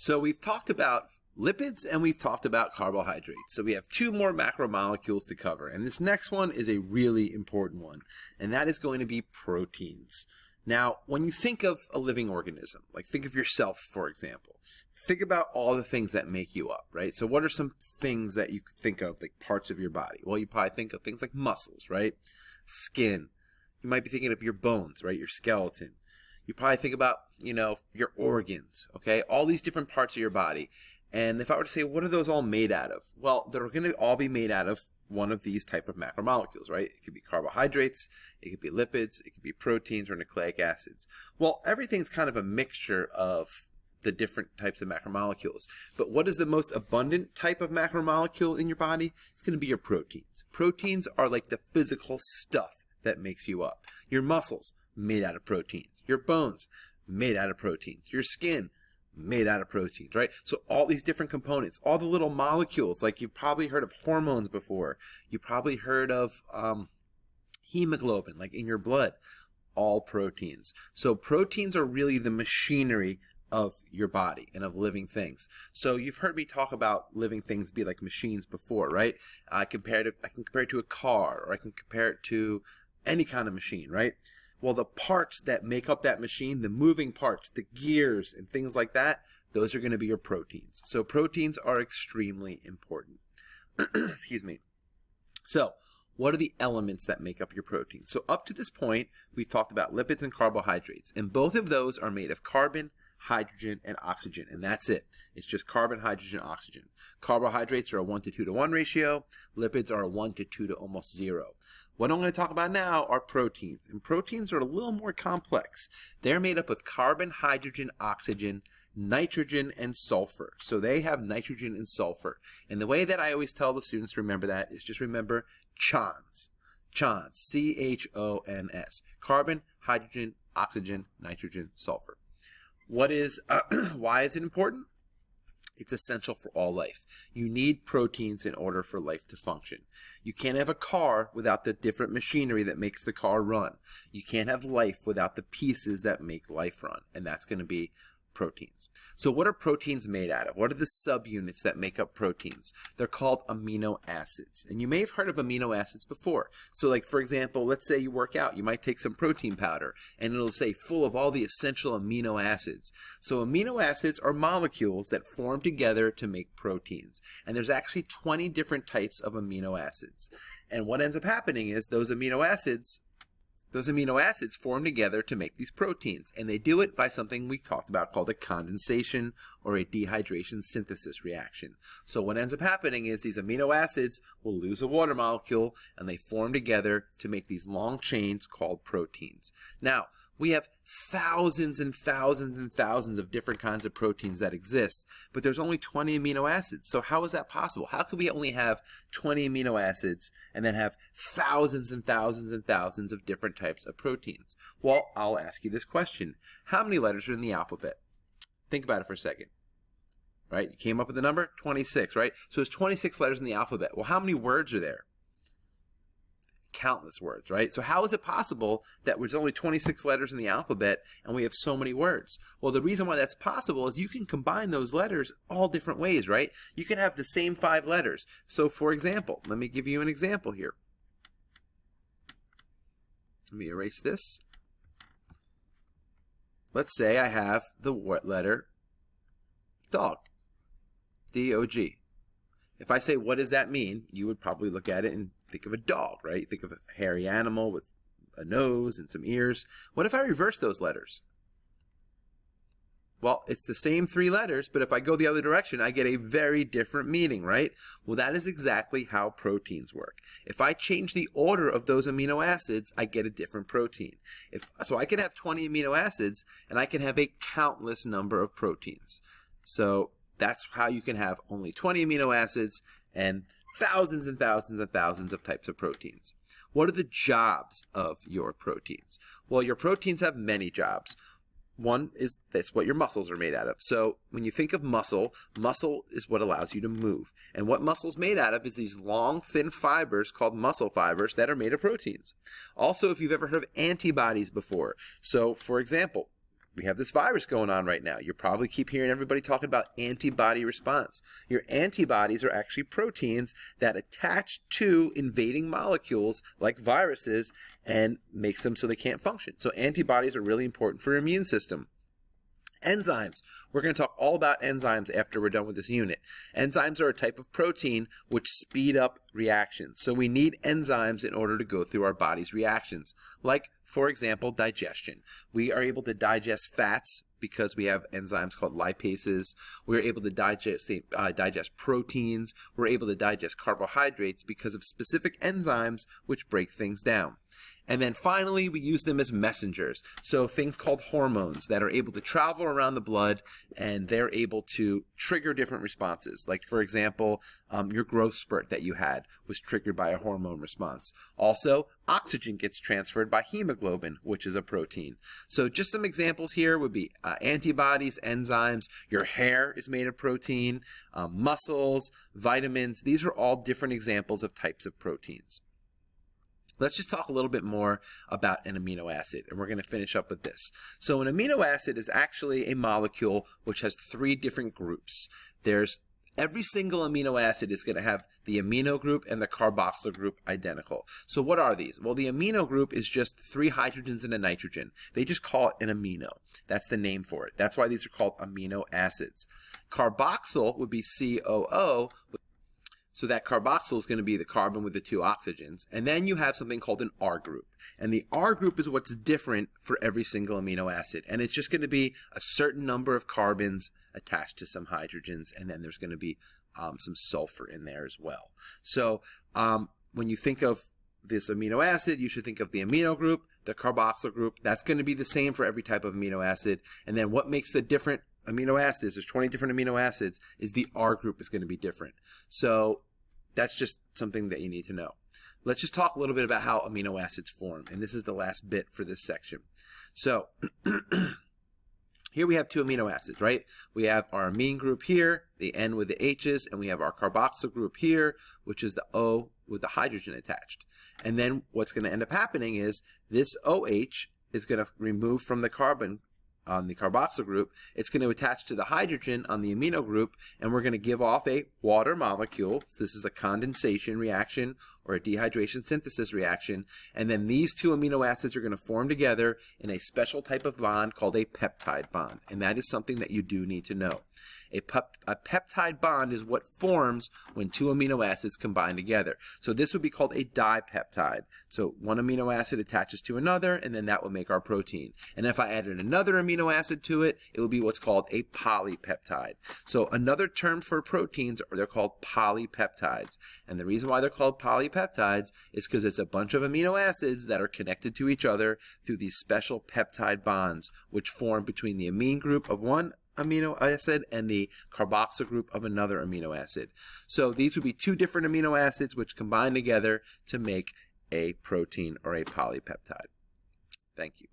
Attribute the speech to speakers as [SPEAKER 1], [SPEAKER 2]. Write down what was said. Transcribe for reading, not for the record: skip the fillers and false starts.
[SPEAKER 1] So we've talked about lipids and we've talked about carbohydrates. So we have two more macromolecules to cover. And this next one is a really important one. And that is going to be proteins. Now, when you think of a living organism, like think of yourself, for example, think about all the things that make you up, right? So what are some things that you could think of, like parts of your body? Well, you probably think of things like muscles, right? Skin. You might be thinking of your bones, right? Your skeleton. You probably think about, your organs, okay? All these different parts of your body. And if I were to say, what are those all made out of? Well, they're going to all be made out of one of these type of macromolecules, right? It could be carbohydrates, it could be lipids, it could be proteins or nucleic acids. Well, everything's kind of a mixture of the different types of macromolecules. But what is the most abundant type of macromolecule in your body? It's going to be your proteins. Proteins are like the physical stuff that makes you up. Your muscles, made out of proteins. Your bones, made out of proteins. Your skin, made out of proteins, right? So all these different components, all the little molecules, like you've probably heard of hormones before. You probably heard of hemoglobin, like in your blood, all proteins. So proteins are really the machinery of your body and of living things. So you've heard me talk about living things be like machines before, right? I can compare it to a car, or I can compare it to any kind of machine, right? Well, the parts that make up that machine, the moving parts, the gears and things like that, those are going to be your proteins. So proteins are extremely important. Excuse me. So what are the elements that make up your protein? So up to this point, we've talked about lipids and carbohydrates, and both of those are made of carbon, hydrogen, and oxygen, and that's it. It's just carbon, hydrogen, oxygen. Carbohydrates are a 1 to 2 to 1 ratio. Lipids are a 1 to 2 to almost 0. What I'm going to talk about now are proteins, and proteins are a little more complex. They're made up of carbon, hydrogen, oxygen, nitrogen, and sulfur. So they have nitrogen and sulfur. And the way that I always tell the students to remember that is just remember CHONS. CHONS, C-H-O-N-S. Carbon, hydrogen, oxygen, nitrogen, sulfur. Why is it important? It's essential for all life. You need proteins in order for life to function. You can't have a car without the different machinery that makes the car run. You can't have life without the pieces that make life run, and that's going to be proteins. So what are proteins made out of? What are the subunits that make up proteins? They're called amino acids. And you may have heard of amino acids before. So like, for example, let's say you work out. You might take some protein powder, and it'll say full of all the essential amino acids. So amino acids are molecules that form together to make proteins. And there's actually 20 different types of amino acids. And what ends up happening is those amino acids form together to make these proteins, and they do it by something we talked about called a condensation or a dehydration synthesis reaction. So what ends up happening is these amino acids will lose a water molecule, and they form together to make these long chains called proteins. Now, we have thousands and thousands and thousands of different kinds of proteins that exist, but there's only 20 amino acids. So how is that possible? How could we only have 20 amino acids and then have thousands and thousands and thousands of different types of proteins? Well, I'll ask you this question. How many letters are in the alphabet? Think about it for a second. Right? You came up with the number 26, right? So there's 26 letters in the alphabet. Well, how many words are there? Countless words, right? So how is it possible that there's only 26 letters in the alphabet and we have so many words? Well, the reason why that's possible is you can combine those letters all different ways, right? You can have the same 5 letters. So for example, let me give you an example here. Let me erase this. Let's say I have the letter dog, D-O-G. If I say, what does that mean? You would probably look at it and think of a dog, right? Think of a hairy animal with a nose and some ears. What if I reverse those letters? Well, it's the same 3 letters, but if I go the other direction, I get a very different meaning, right? Well, that is exactly how proteins work. If I change the order of those amino acids, I get a different protein. So I can have 20 amino acids, and I can have a countless number of proteins. So that's how you can have only 20 amino acids and thousands and thousands and thousands of types of proteins. What are the jobs of your proteins? Well, your proteins have many jobs. One is that's what your muscles are made out of. So when you think of muscle, muscle is what allows you to move. And what muscle's made out of is these long, thin fibers called muscle fibers that are made of proteins. Also, if you've ever heard of antibodies before. So, for example, we have this virus going on right now. You probably keep hearing everybody talking about antibody response. Your antibodies are actually proteins that attach to invading molecules like viruses and makes them so they can't function. So antibodies are really important for your immune system. Enzymes. We're going to talk all about enzymes after we're done with this unit. Enzymes are a type of protein which speed up reactions. So we need enzymes in order to go through our body's reactions. Like, for example, digestion. We are able to digest fats because we have enzymes called lipases. We're able to digest proteins. We're able to digest carbohydrates because of specific enzymes which break things down. And then finally, we use them as messengers. So things called hormones that are able to travel around the blood, and they're able to trigger different responses. Like, for example, your growth spurt that you had was triggered by a hormone response. Also, oxygen gets transferred by hemoglobin, which is a protein. So just some examples here would be antibodies, enzymes. Your hair is made of protein, muscles, vitamins. These are all different examples of types of proteins. Let's just talk a little bit more about an amino acid, and we're going to finish up with this. So an amino acid is actually a molecule which has 3 different groups. Every single amino acid is going to have the amino group and the carboxyl group identical. So what are these? Well, the amino group is just 3 hydrogens and a nitrogen. They just call it an amino. That's the name for it. That's why these are called amino acids. Carboxyl would be COO. So that carboxyl is going to be the carbon with the 2 oxygens. And then you have something called an R group. And the R group is what's different for every single amino acid. And it's just going to be a certain number of carbons attached to some hydrogens. And then there's going to be some sulfur in there as well. So when you think of this amino acid, you should think of the amino group, the carboxyl group. That's going to be the same for every type of amino acid. And then what makes the different amino acids, there's 20 different amino acids, is the R group is going to be different. So that's just something that you need to know. Let's just talk a little bit about how amino acids form. And this is the last bit for this section. So here we have 2 amino acids, right? We have our amine group here, the N with the H's, and we have our carboxyl group here, which is the O with the hydrogen attached. And then what's going to end up happening is this OH is going to remove from the carbon on the carboxyl group. It's going to attach to the hydrogen on the amino group, and we're going to give off a water molecule. So this is a condensation reaction or a dehydration synthesis reaction. And then these 2 amino acids are going to form together in a special type of bond called a peptide bond. And that is something that you do need to know. A peptide bond is what forms when 2 amino acids combine together. So this would be called a dipeptide. So one amino acid attaches to another, and then that will make our protein. And if I added another amino acid to it, it would be what's called a polypeptide. So another term for proteins, they're called polypeptides. And the reason why they're called polypeptides is because it's a bunch of amino acids that are connected to each other through these special peptide bonds, which form between the amine group of one amino acid and the carboxyl group of another amino acid. So these would be 2 different amino acids which combine together to make a protein or a polypeptide. Thank you.